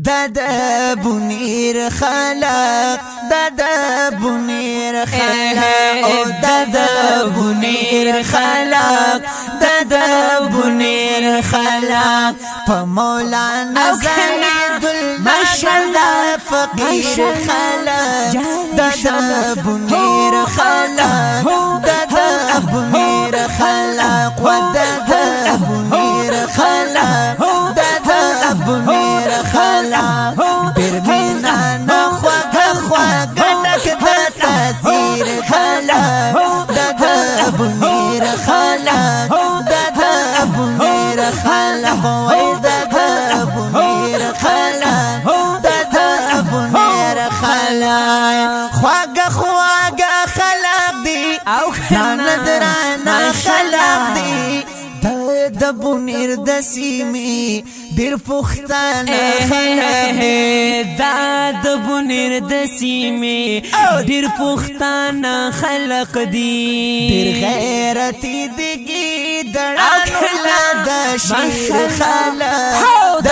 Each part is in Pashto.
د بنیر خلق د بنیر خلق او د بنیر خلق د بنیر خلق په مولانا زید الماشاءالله فقیر خلق د بنیر خلق د بنیر خلق و د بنیر خلق د بنیر خلق برمینا نخواگ خواگ نک د تاثیر خلق د بنیر خلق د بنیر خلق وی د بنیر خلق د بنیر خلق خواگ خواگ خلق دی او ندرانا خلق دی د بنیر د سیمی ډیر پختانه خلق د بنیر د سیمی ډیر پختانه خلق دی ډیر غیرتی دیږي دړانو د شیر خلق د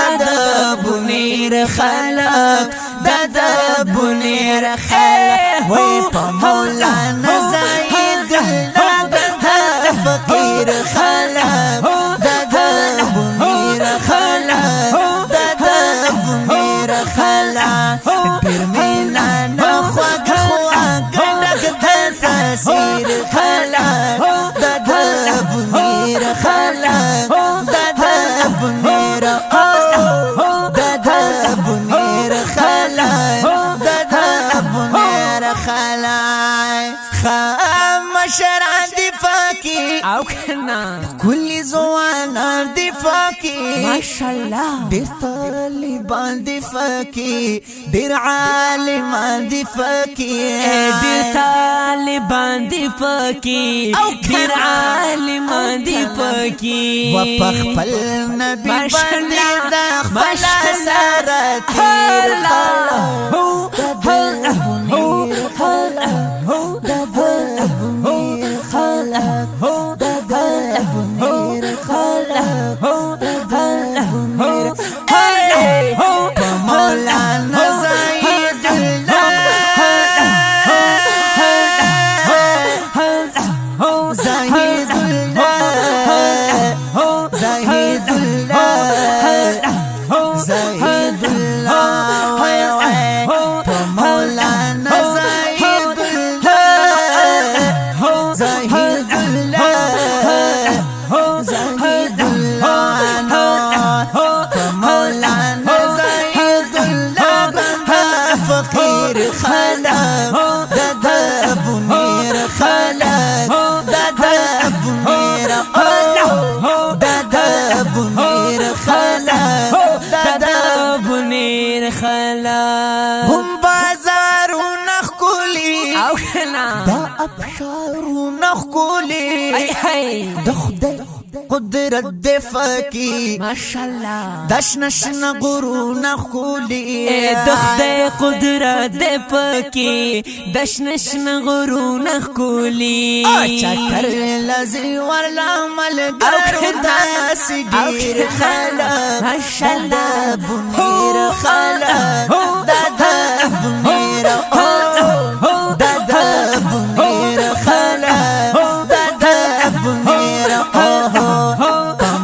بنیر خلق د بنیر خلق وای په مولانا زید فقیر خلق د بنیر خلق د بنیر خلق برمینا نخواگ خواگ نک د تاثیر خلق د بنیر خلق د بنیر د بنیر خلق د بنیر خلق مشران دی فاکی او کنا کلی زوانان دی فاکی ماشاءالله دیر طالبان دی فاکی دیر عالمان دی فاکی دیر طالبان دی فاکی دیر عالمان دی فاکی و پخپل نبی بندی دا خپل سارتیر خلق د بنیر خلق د بنیر خلق د بنیر خلق د بنیر خلق مولانا زید الله زید الله زید الله زید الله مولانا زید الله زید الله زید الله مولانا زید الله فقیر خلق د بنیر خلق د بنیر د بنیر خلق د بنیر خلق هم بازارو نخکولی او کنا دا ابشارو نخکولی د خدای قدرت د فکی ماشاءالله دشنشن غرو نخکولی د خدای قدرت د پکی دشنشن غرو نخکولی چکر لذی ورلا ملګرو داسې ډیر خلق ماشاءالله بنیر خلق د بنیر د بنیر خلق د بنیر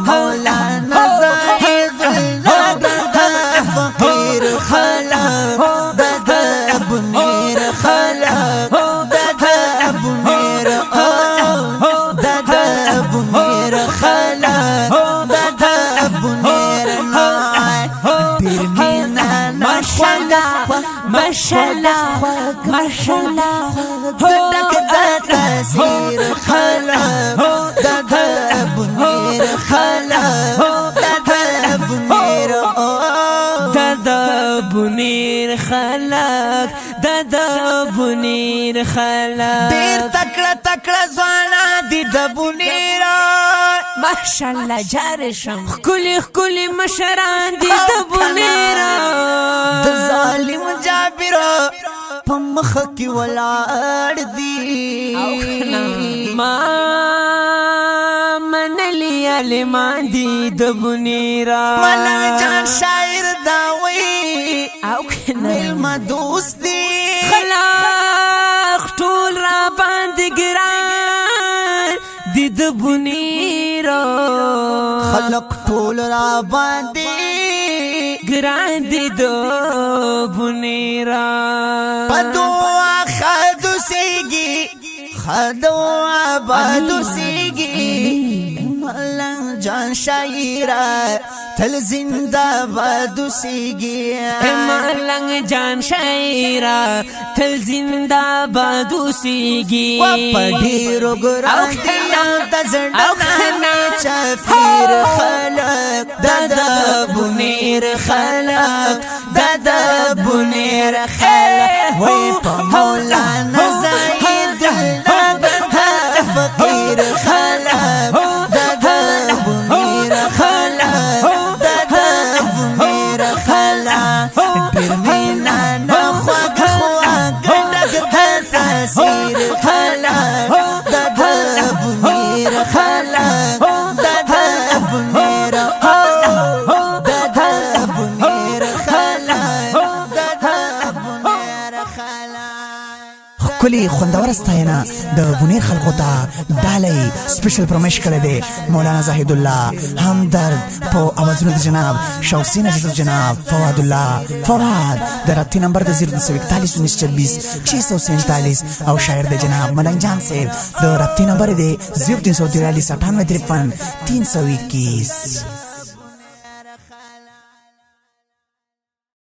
مولانا زید الله فقیر خلق د بنیر خلق د بنیر د بنیر خلق د بنیر برمینا ماشاءالله ماشاءالله ماشاءالله دک د تاثیر خلق د بنیر خلق د بنیر د بنیر خلق د بنیر خلق ډیر تکړه تکړه ځوانان دي د بنیر ماشاءالله جارشم خکلی خکلی مشران دي د بنیر د ظالم جابر په مخ کې ولاړ دي ما منلی علمان دي د بنیر ملا جان شاعر دا وی او کنه ملما دوست دی خلاق ټول را باندې ګران دي د بنیرا خلق ټول را باندې ګران دي د بنیرا بدوا خدو سیگی خدو آبادو سیگی ملنگ جان شاعرہ تل زندہ بادو سیگی ملنگ جان شاعرہ تل زندہ بادو سیگی پڑھی رو گران دیا دزڑنا چفیر خلق دادا بنیر خلق دادا بنیر خلق وی پا مولانا زاید فقیر خلق دادا بنیر خلق دادا بنیر خلق برمینا نخواق خواق دادا تاثیر خلق دادا بنیر خلق دادا بنیر خلق دادا بنیر خلق دادا بنیر خلق کلی خوندور استاینا د بنیر خلقو ته ډالۍ سپیشل پرمیش کړی دی مولانا زاهد الله همدرد په اوازونو د جناب شوسین عزیز جناب فواد الله فواد د رابطې نمبر د 041 او شاعر د جناب ملنګ جان صاحب د رابطې نمبر دی 0343 9853 321